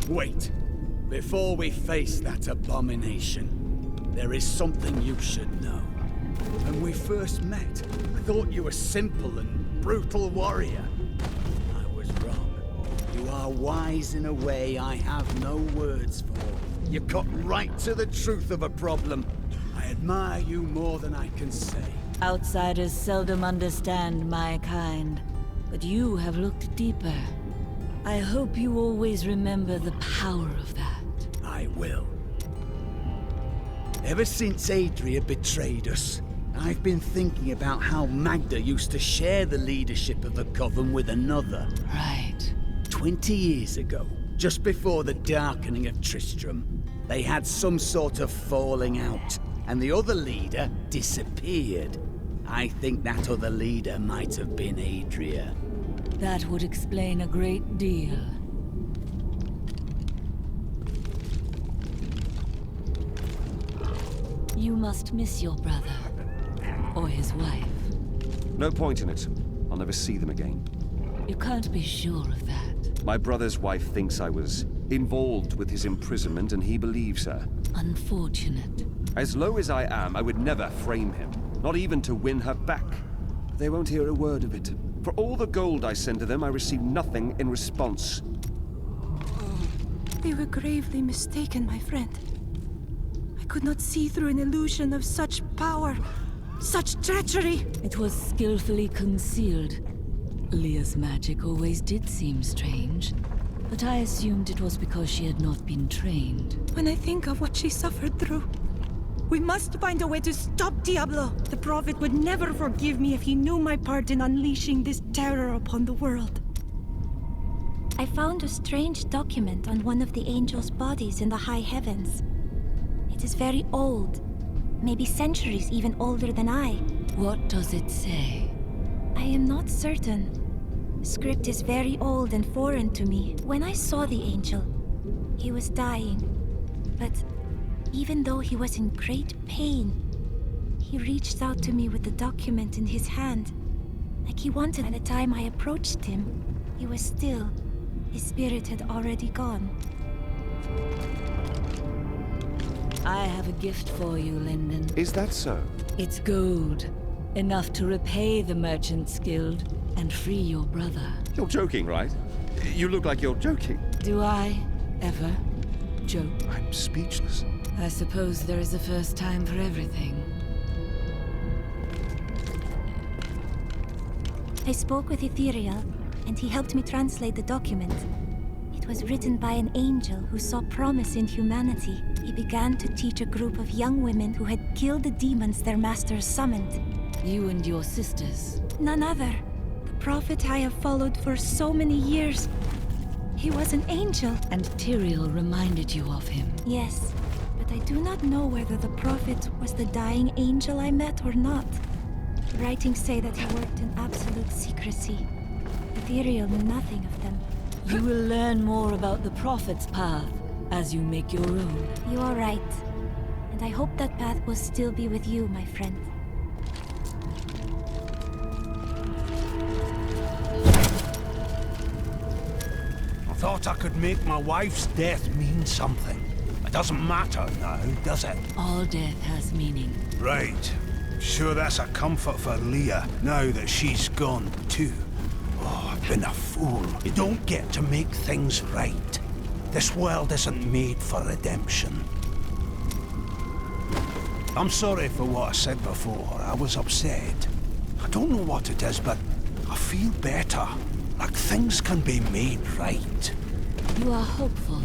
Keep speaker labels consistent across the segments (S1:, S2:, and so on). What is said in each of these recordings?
S1: Wait. Before we face that abomination, there is something you should know. When we first met, I thought you were a simple and brutal warrior. I was wrong. You are wise in a way I have no words for. You cut right to the truth of a problem. I admire you more than I can say.
S2: Outsiders seldom understand my kind, but you have looked deeper. I hope you always remember the power of that.
S1: I will. Ever since Adria betrayed us, I've been thinking about how Magda used to share the leadership of the Coven with another.
S2: Right.
S1: 20 years ago, just before the darkening of Tristram, they had some sort of falling out, and the other leader disappeared. I think that other leader might have been Adria.
S2: That would explain a great deal. You must miss your brother. Or his wife.
S3: No point in it. I'll never see them again.
S2: You can't be sure of that.
S3: My brother's wife thinks I was involved with his imprisonment, and he believes her.
S2: Unfortunate.
S3: As low as I am, I would never frame him. Not even to win her back. They won't hear a word of it. For all the gold I send to them, I receive nothing in response.
S4: They were gravely mistaken, my friend. I could not see through an illusion of such power, such treachery.
S2: It was skillfully concealed. Leah's magic always did seem strange, but I assumed it was because she had not been trained.
S4: When I think of what she suffered through, we must find a way to stop Diablo. The Prophet would never forgive me if he knew my part in unleashing this terror upon the world.
S5: I found a strange document on one of the angels' bodies in the high heavens. It is very old, maybe centuries even older than I.
S2: What does it say?
S5: I am not certain. Script is very old and foreign to me. When I saw the angel, he was dying. But even though he was in great pain, he reached out to me with the document in his hand. Like he wanted. By the time I approached him, he was still. His spirit had already gone.
S2: I have a gift for you, Lyndon.
S3: Is that so?
S2: It's gold. Enough to repay the Merchant's Guild and free your brother.
S3: You're joking, right? You look like you're joking.
S2: Do I ever joke?
S3: I'm speechless.
S2: I suppose there is a first time for everything.
S5: I spoke with Ethereal, and he helped me translate the document. It was written by an angel who saw promise in humanity. He began to teach a group of young women who had killed the demons their masters summoned.
S2: You and your sisters.
S5: None other. The Prophet I have followed for so many years. He was an angel.
S2: And Tyrael reminded you of him.
S5: Yes, but I do not know whether the Prophet was the dying angel I met or not. Writings say that he worked in absolute secrecy. Ethereal knew nothing of them.
S2: You will learn more about the Prophet's path as you make your own.
S5: You are right. And I hope that path will still be with you, my friend.
S6: I thought I could make my wife's death mean something. It doesn't matter now, does it?
S2: All death has meaning.
S6: Right. Sure that's a comfort for Leah, now that she's gone too. Oh, I've been a fool. You don't get to make things right. This world isn't made for redemption. I'm sorry for what I said before. I was upset. I don't know what it is, but I feel better. Like things can be made right.
S2: You are hopeful.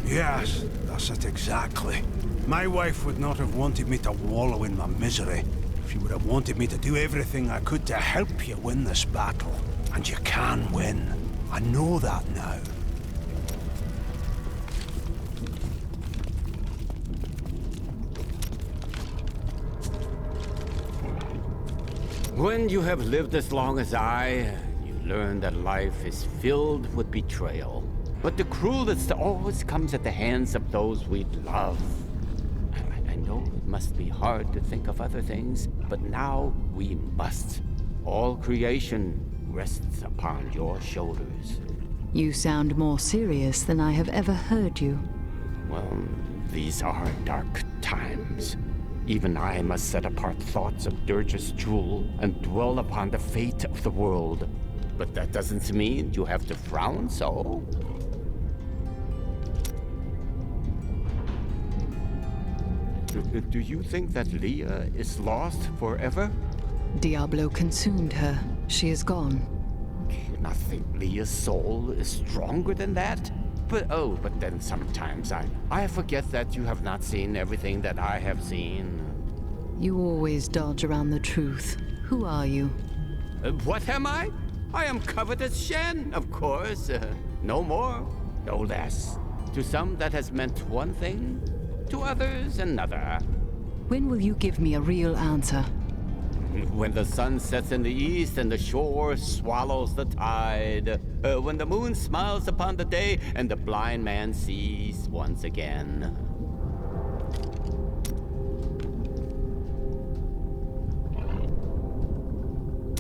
S6: Yes, that's it exactly. My wife would not have wanted me to wallow in my misery. She would have wanted me to do everything I could to help you win this battle. And you can win. I know that now.
S7: When you have lived as long as I, you learn that life is filled with betrayal. But the cruelest always comes at the hands of those we love. I know it must be hard to think of other things, but now we must. All creation rests upon your shoulders.
S2: You sound more serious than I have ever heard you.
S7: Well, these are dark times. Even I must set apart thoughts of Dirge's jewel and dwell upon the fate of the world. But that doesn't mean you have to frown so. Do you think that Leah is lost forever?
S2: Diablo consumed her. She is gone.
S7: You not think Leah's soul is stronger than that? But then sometimes I forget that you have not seen everything that I have seen.
S2: You always dodge around the truth. Who are you?
S7: What am I? I am covered as Shen, of course. No more, no less. To some that has meant one thing, to others another.
S2: When will you give me a real answer?
S7: When the sun sets in the east and the shore swallows the tide. When the moon smiles upon the day and the blind man sees once again.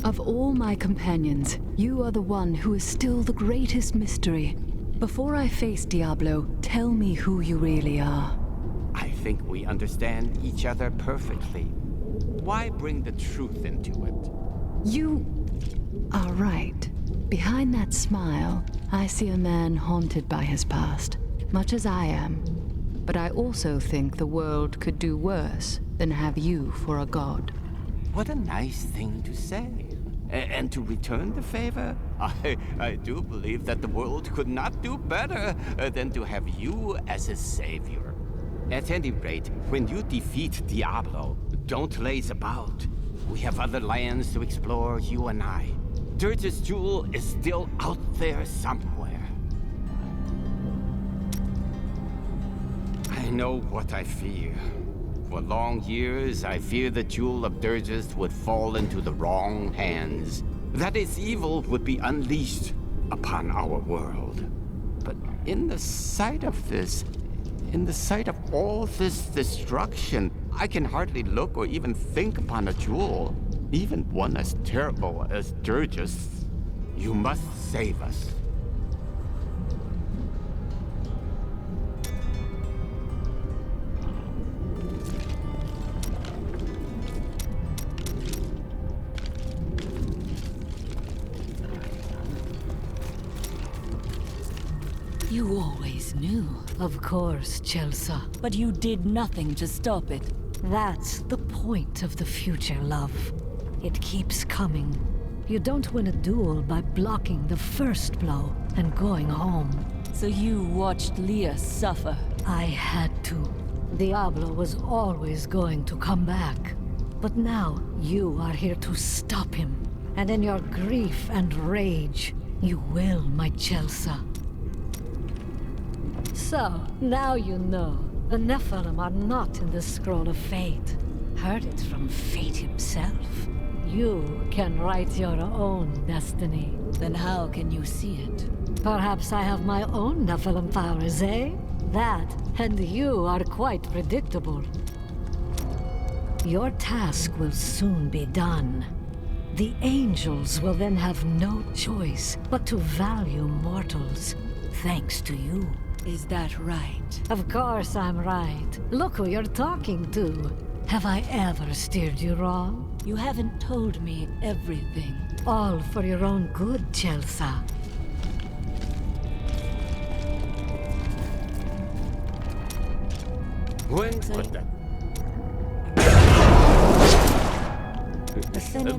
S2: Of all my companions, you are the one who is still the greatest mystery. Before I face Diablo, tell me who you really are.
S7: I think we understand each other perfectly. Why bring the truth into it?
S2: You are right. Behind that smile, I see a man haunted by his past, much as I am. But I also think the world could do worse than have you for a god.
S7: What a nice thing to say. And to return the favor, I do believe that the world could not do better than to have you as a savior. At any rate, when you defeat Diablo, don't laze about. We have other lands to explore, you and I. Dirge's jewel is still out there somewhere. I know what I fear. For long years, I feared the jewel of Dirge's would fall into the wrong hands. That its evil would be unleashed upon our world. But in the sight of this, in the sight of all this destruction, I can hardly look or even think upon a jewel, even one as terrible as Dirge's. You must save us.
S2: You always knew.
S8: Of course, Chelsea.
S2: But you did nothing to stop it.
S8: That's the point of the future, love. It keeps coming. You don't win a duel by blocking the first blow and going home.
S2: So you watched Leah suffer.
S8: I had to. Diablo was always going to come back. But now you are here to stop him. And in your grief and rage, you will, my Chelsea. So, now you know. The Nephilim are not in the Scroll of Fate. Heard it from Fate himself. You can write your own destiny.
S2: Then how can you see it?
S8: Perhaps I have my own Nephilim powers, eh? That and you are quite predictable. Your task will soon be done. The angels will then have no choice but to value mortals, thanks to you.
S2: Is that right?
S8: Of course I'm right. Look who you're talking to. Have I ever steered you wrong?
S2: You haven't told me everything.
S8: All for your own good, Chelsea.
S7: When was that?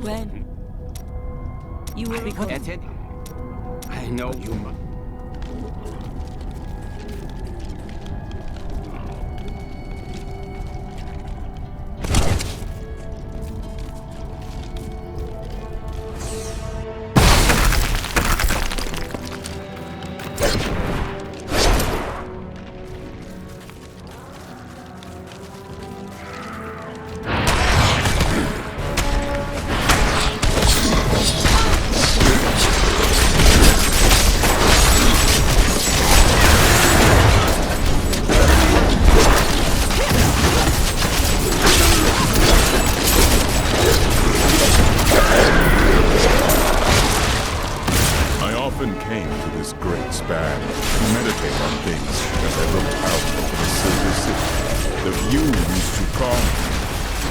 S2: When you were
S7: I know you must.
S9: Came to this great meditate on things as I looked out over the Silver City. The view used to calm me.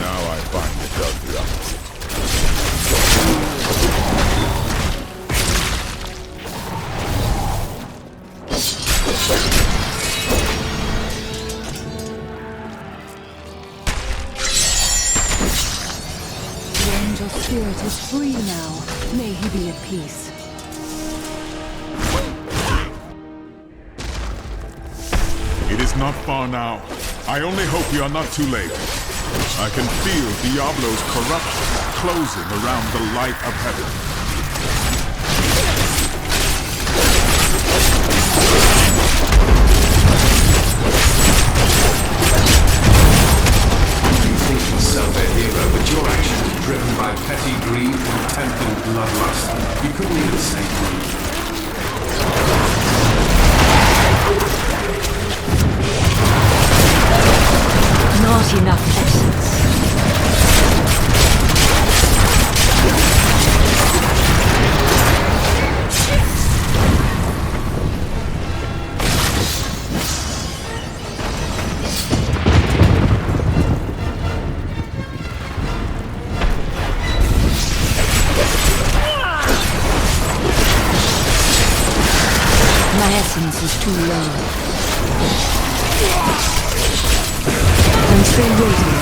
S9: Now I find it does the opposite.
S2: The angel spirit is free now. May he be at peace.
S9: It is not far now. I only hope we are not too late. I can feel Diablo's corruption closing around the light of heaven.
S10: You think yourself a hero, but your actions are driven by petty greed and temple bloodlust. You couldn't even save me.
S8: Not enough essence. My essence is too low. And stay waiting.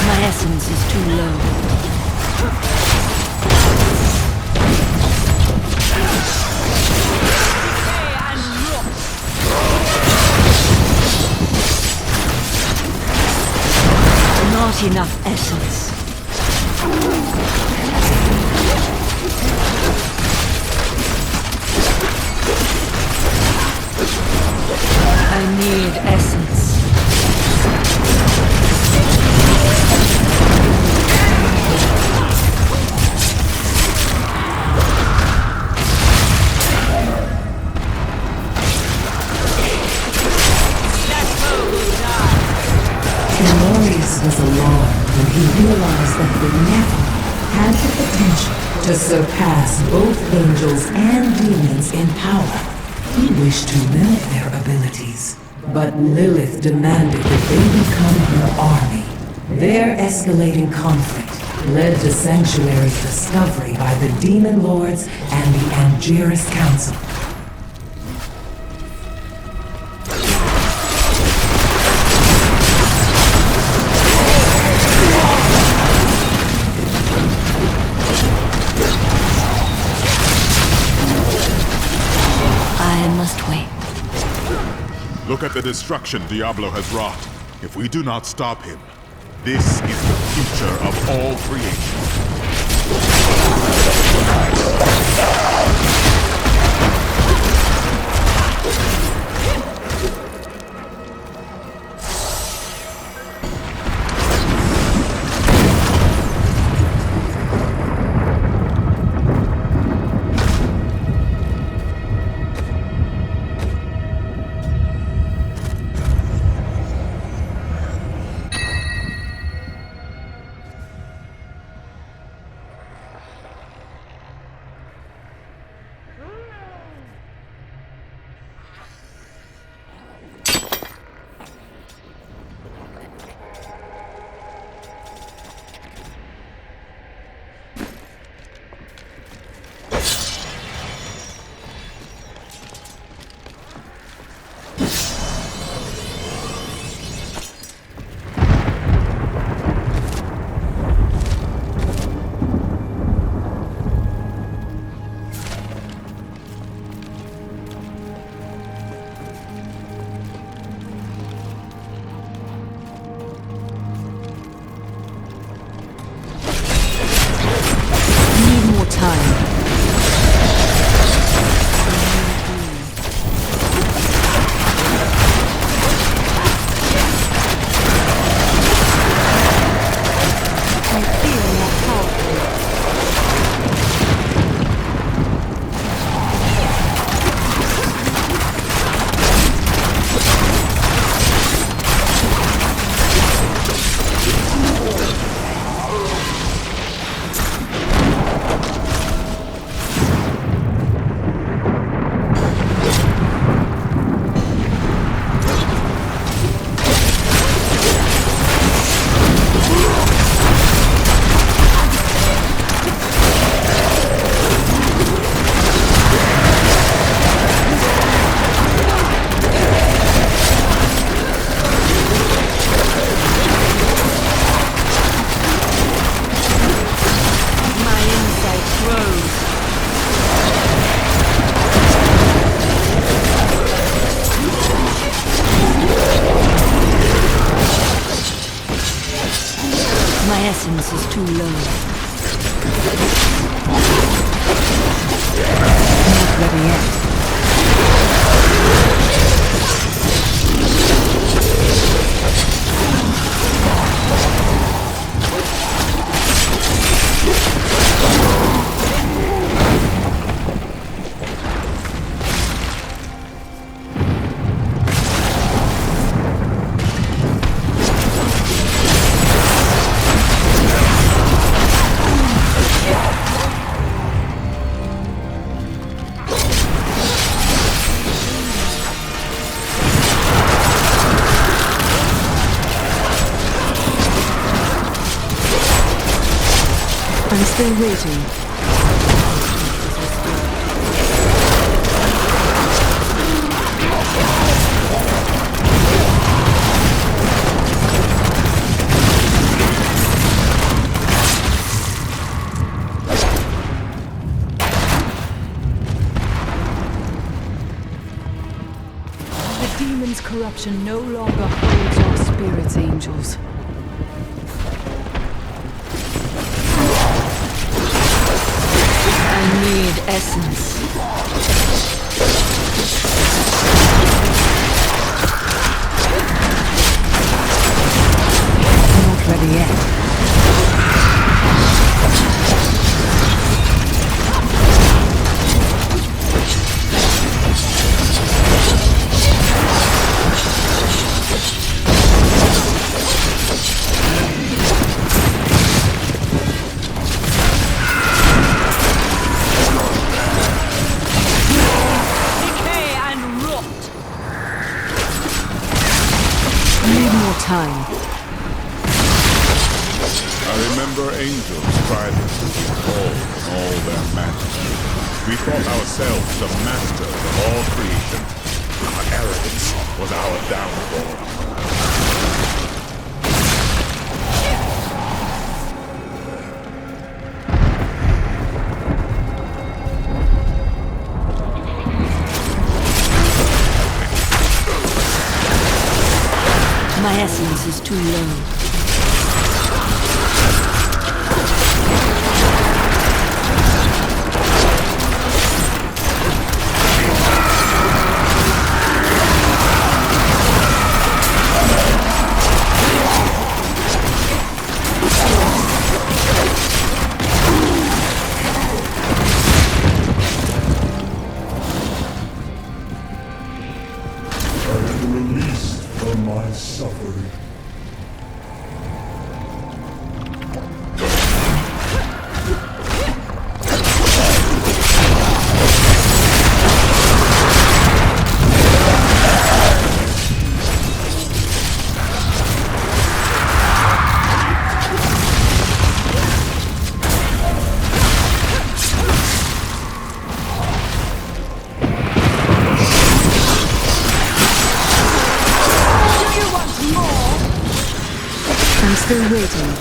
S8: My essence is too low. Not enough essence. I need essence.
S11: Maurice was alarmed when he realized that the Nephilim had the potential to surpass both angels and demons in power. He wished to limit their abilities, but Lilith demanded that they become her army. Their escalating conflict led to Sanctuary's discovery by the Demon Lords and the Angiris Council.
S8: I must wait.
S9: Look at the destruction Diablo has wrought. If we do not stop him, this is the future of all creation.
S2: too low. Not ready yet. I'm still waiting. The demon's corruption no longer holds our spirits, angels. I need essence. Not ready yet. Time.
S9: I remember angels striving to be called in all their majesty. We thought ourselves the masters of all creation. Our arrogance was our downfall.
S8: My essence is too low.
S12: Released from my suffering.
S2: I'm still waiting.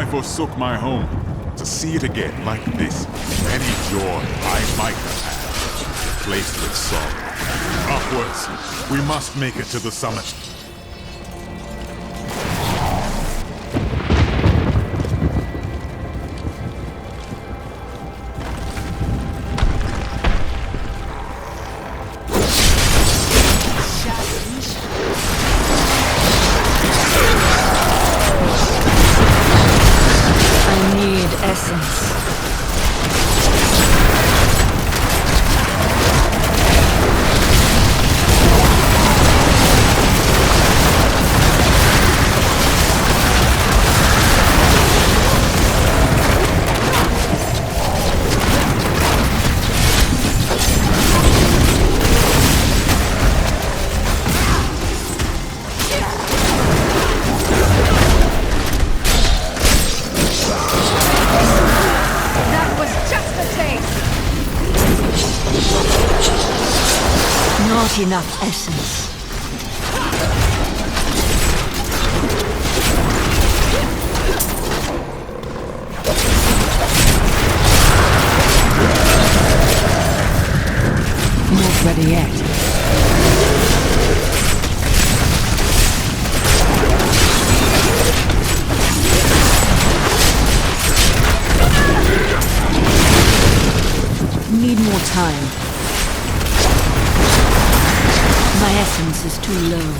S9: I forsook my home, to see it again like this, any joy I might have had, replaced with sorrow. Upwards, we must make it to the summit.
S8: Not enough essence. Not ready yet. Need more time. My essence is too low.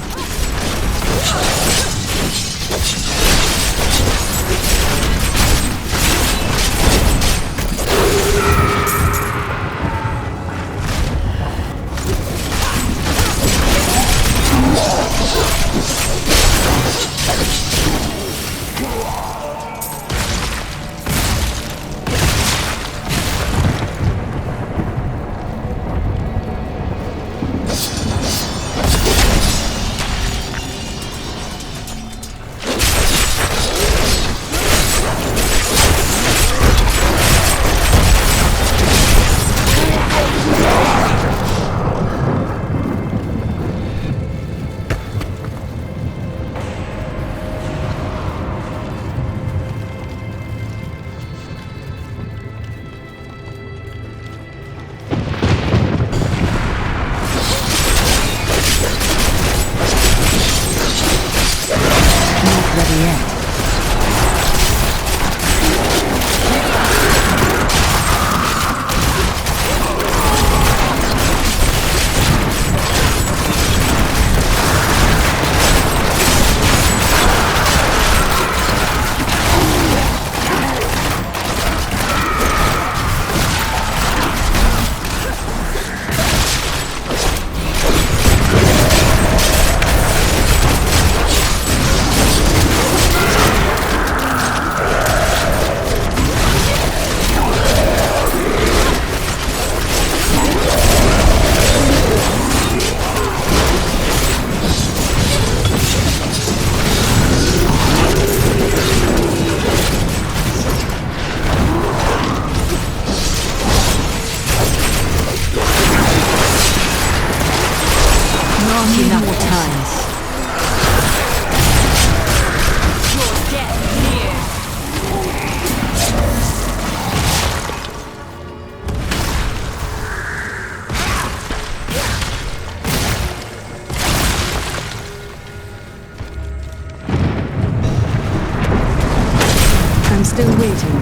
S8: I'm still waiting.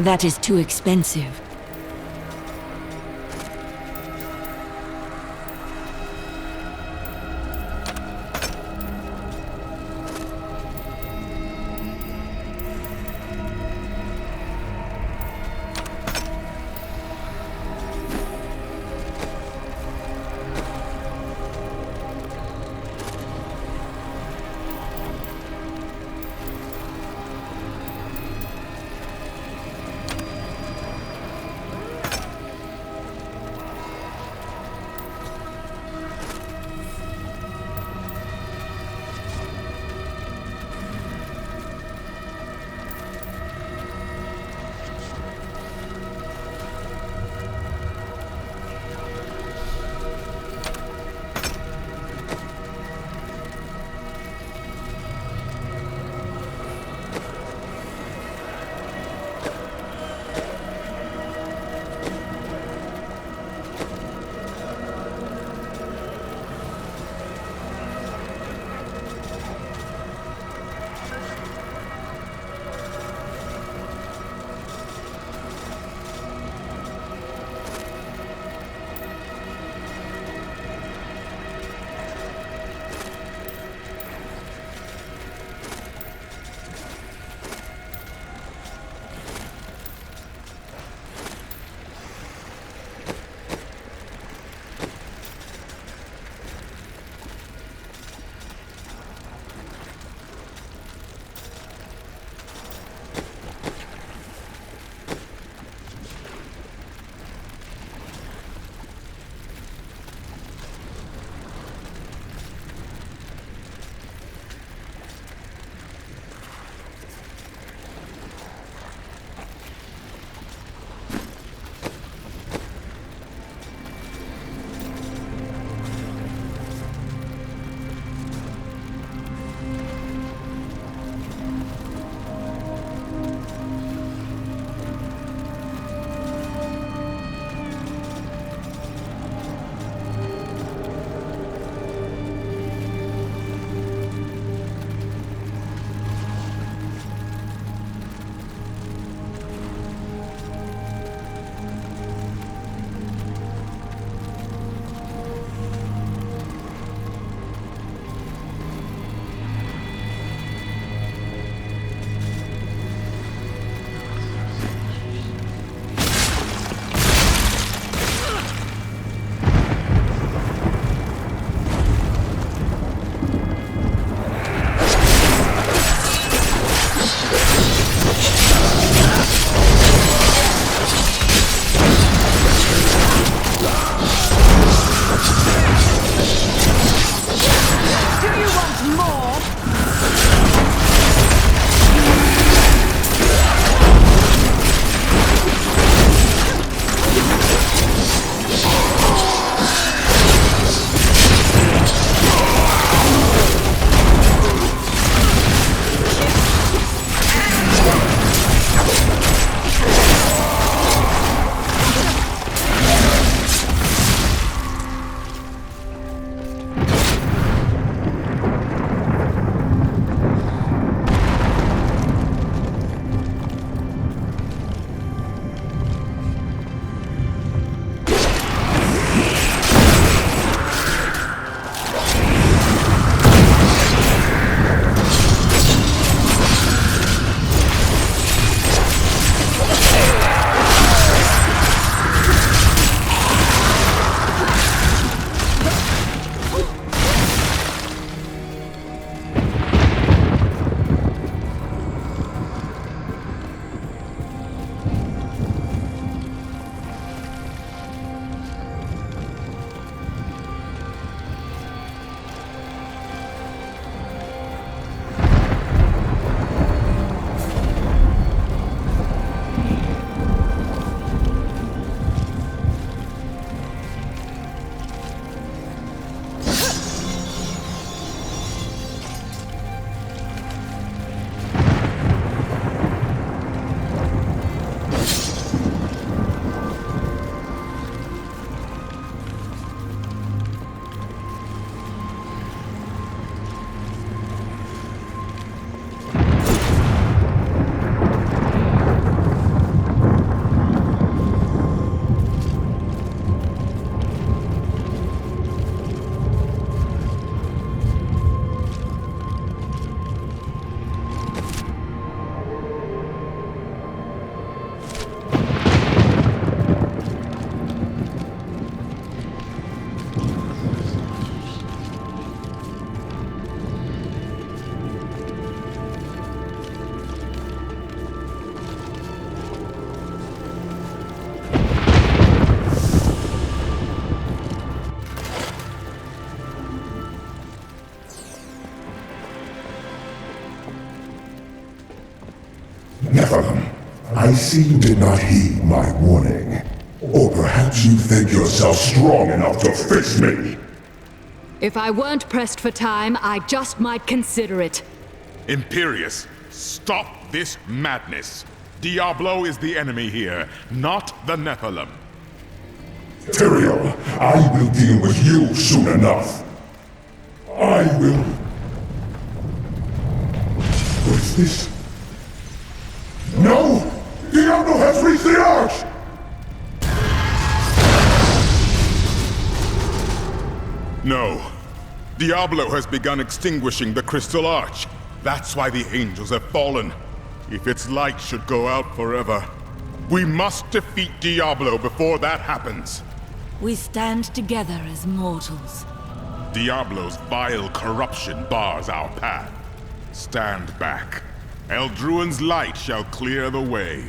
S4: That is too expensive.
S12: Nephilim, I see you did not heed my warning. Or perhaps you think yourself strong enough to face me.
S2: If I weren't pressed for time, I just might consider it.
S9: Imperius, stop this madness. Diablo is the enemy here, not the Nephilim.
S12: Tyrael, I will deal with you soon enough. I will... What's this? No! Diablo has reached the arch!
S9: No. Diablo has begun extinguishing the Crystal Arch. That's why the angels have fallen. If its light should go out forever, we must defeat Diablo before that happens.
S13: We stand together as mortals.
S9: Diablo's vile corruption bars our path. Stand back. Eldruin's light shall clear the way.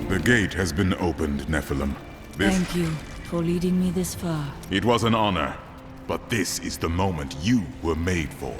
S9: The gate has been opened, Nephilim.
S13: Thank you for leading me this far.
S9: It was an honor, but this is the moment you were made for.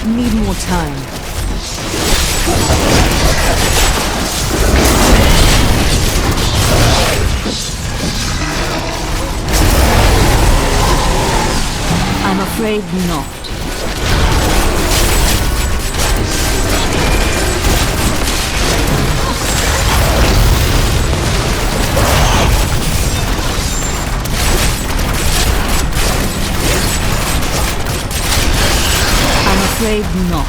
S13: Need more time. I'm afraid not. I'm afraid not.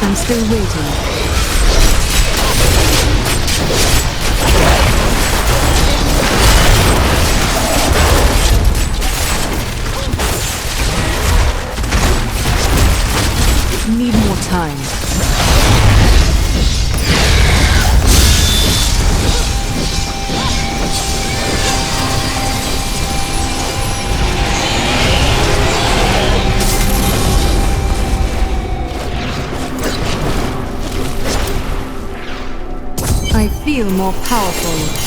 S13: I'm still waiting. Need more time. I feel more powerful.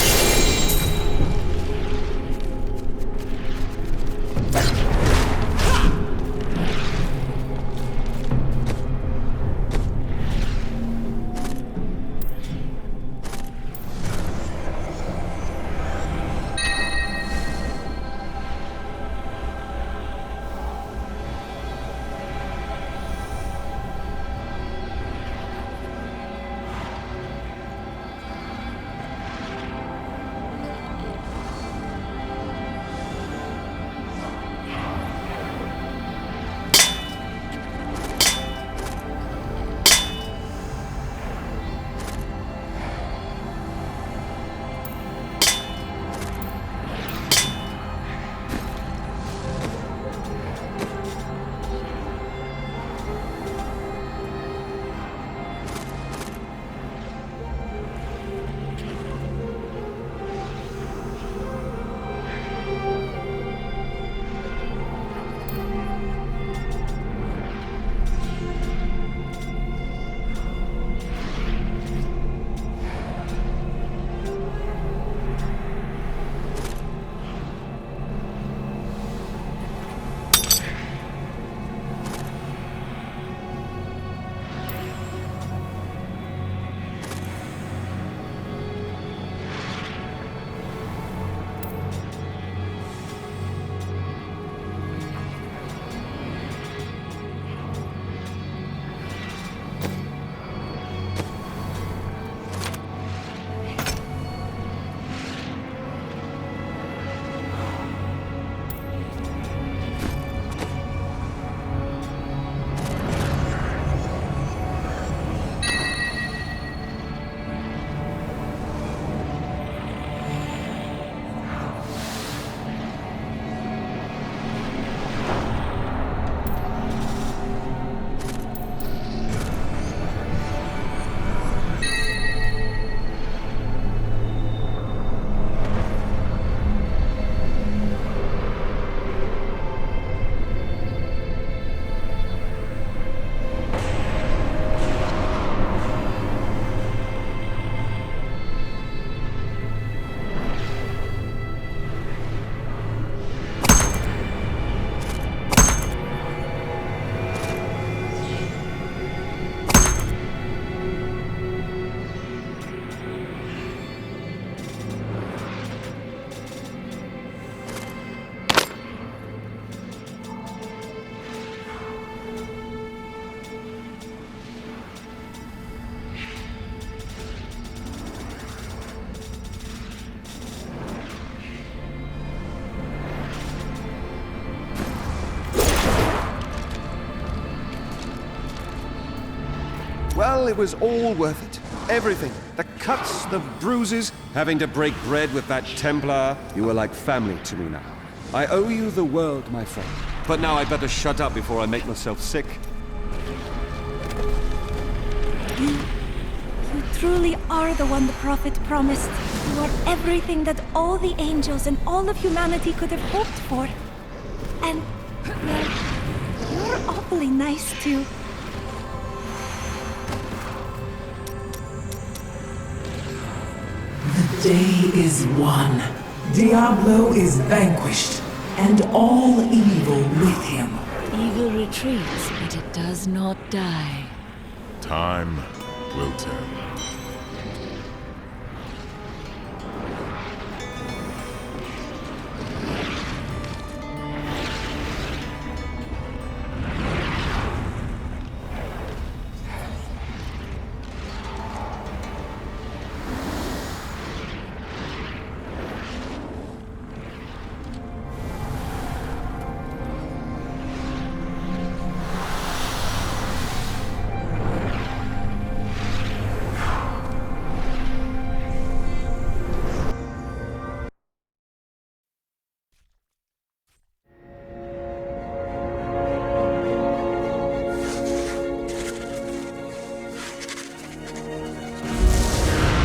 S3: Well, it was all worth it. Everything. The cuts, the bruises, having to break bread with that Templar. You were like family to me now. I owe you the world, my friend. But now I better shut up before I make myself sick.
S5: truly are the one the prophet promised. You are everything that all the angels and all of humanity could have hoped for. And, well, you're awfully nice too.
S11: The day is won. Diablo is vanquished, and all evil with him.
S2: Evil retreats, but it does not die.
S9: Time will tell.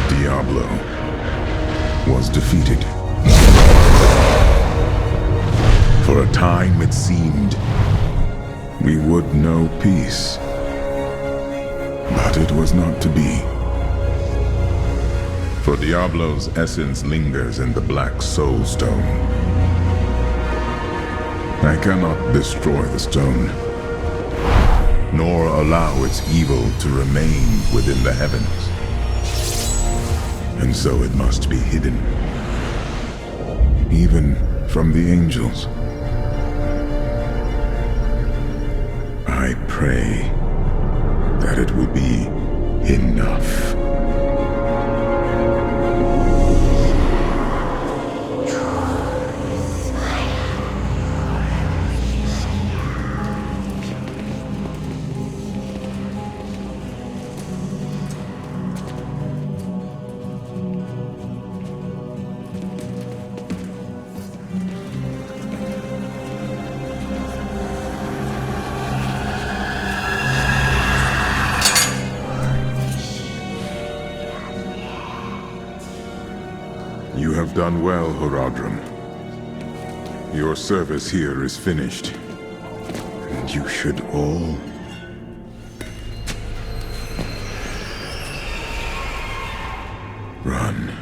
S12: Diablo was defeated. For a time it seemed we would know peace. But it was not to be. For Diablo's essence lingers in the Black Soul Stone. I cannot destroy the stone, nor allow its evil to remain within the heavens. And so it must be hidden, even from the angels. I pray that it will be enough. You have done well, Horadrim. Your service here is finished. And you should all run.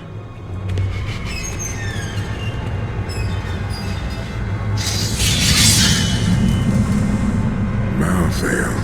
S12: Malthael.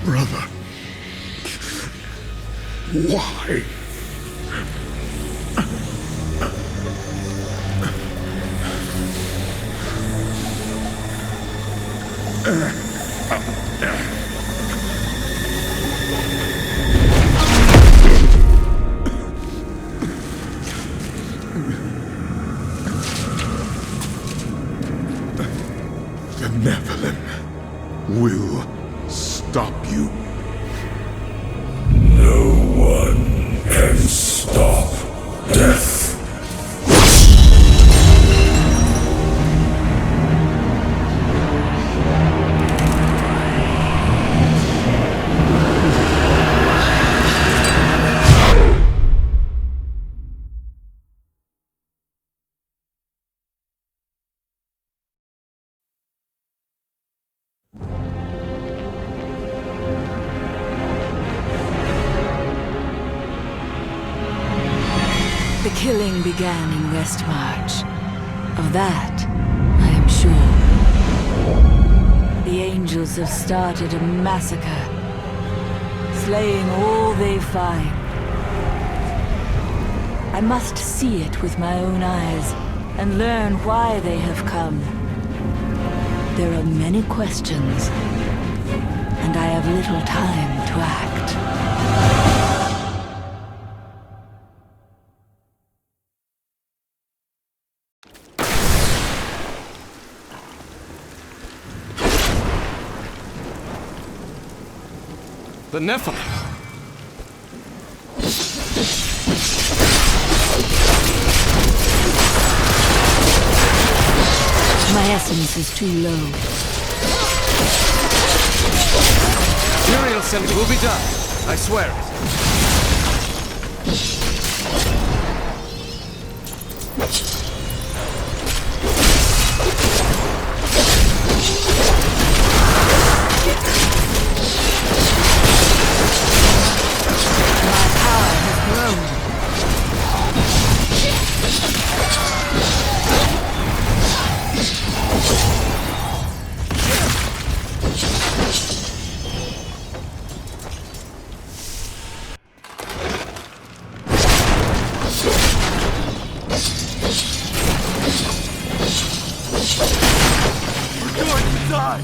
S12: Brother, why? The Nephilim will stop you. No one can stop death.
S2: killing began in Westmarch. Of that, I am sure. The angels have started a massacre, slaying all they find. I must see it with my own eyes and learn why they have come. There are many questions, and I have little time to act.
S3: The Nephilim!
S2: My essence is too low.
S3: Muriel said it will be done. I swear it.
S2: My power has grown.
S1: We're going to die!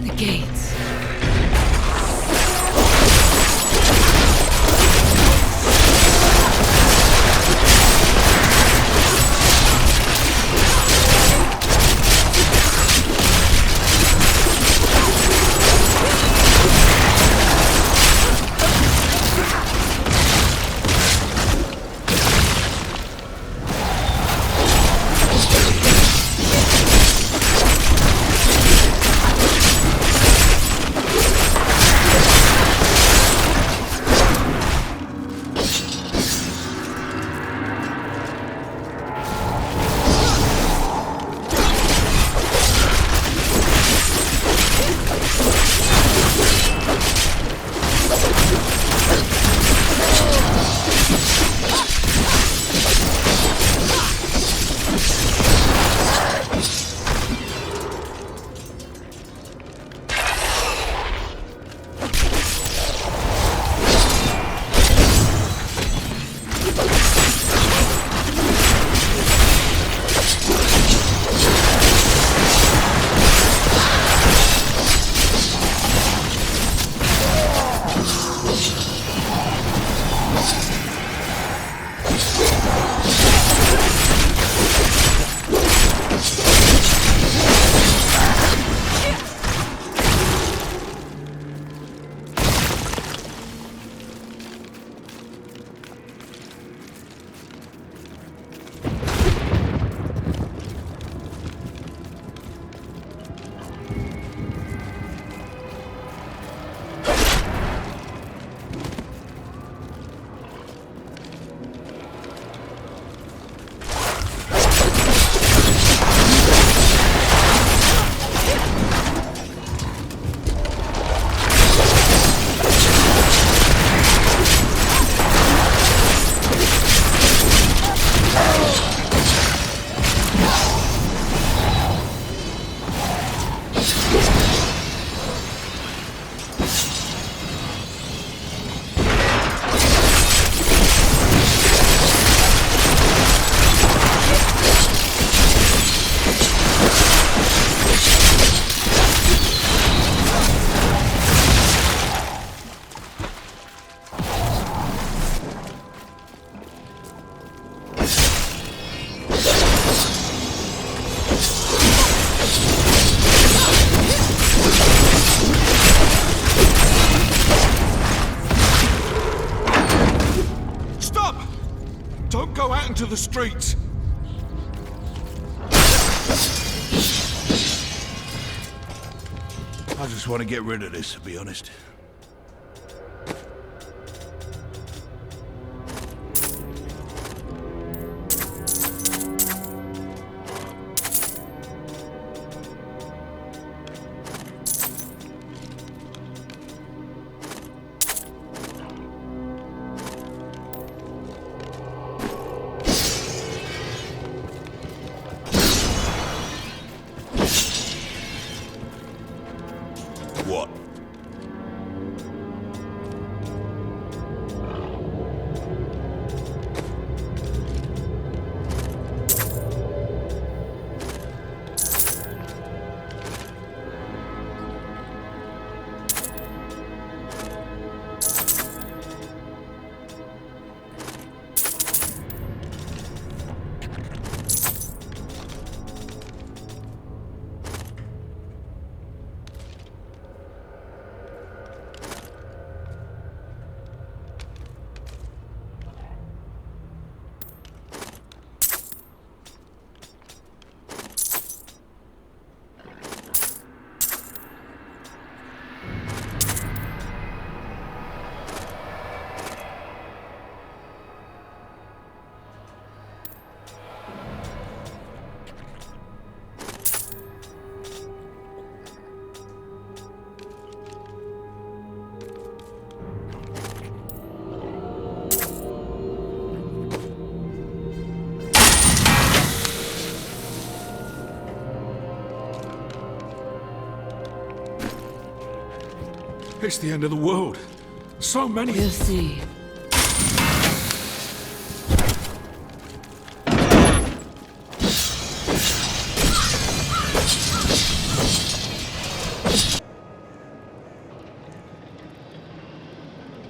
S2: The gates.
S14: To the streets!
S6: I just want to get rid of this, to be honest. What?
S14: It's the end of the world. So many.
S8: We'll see.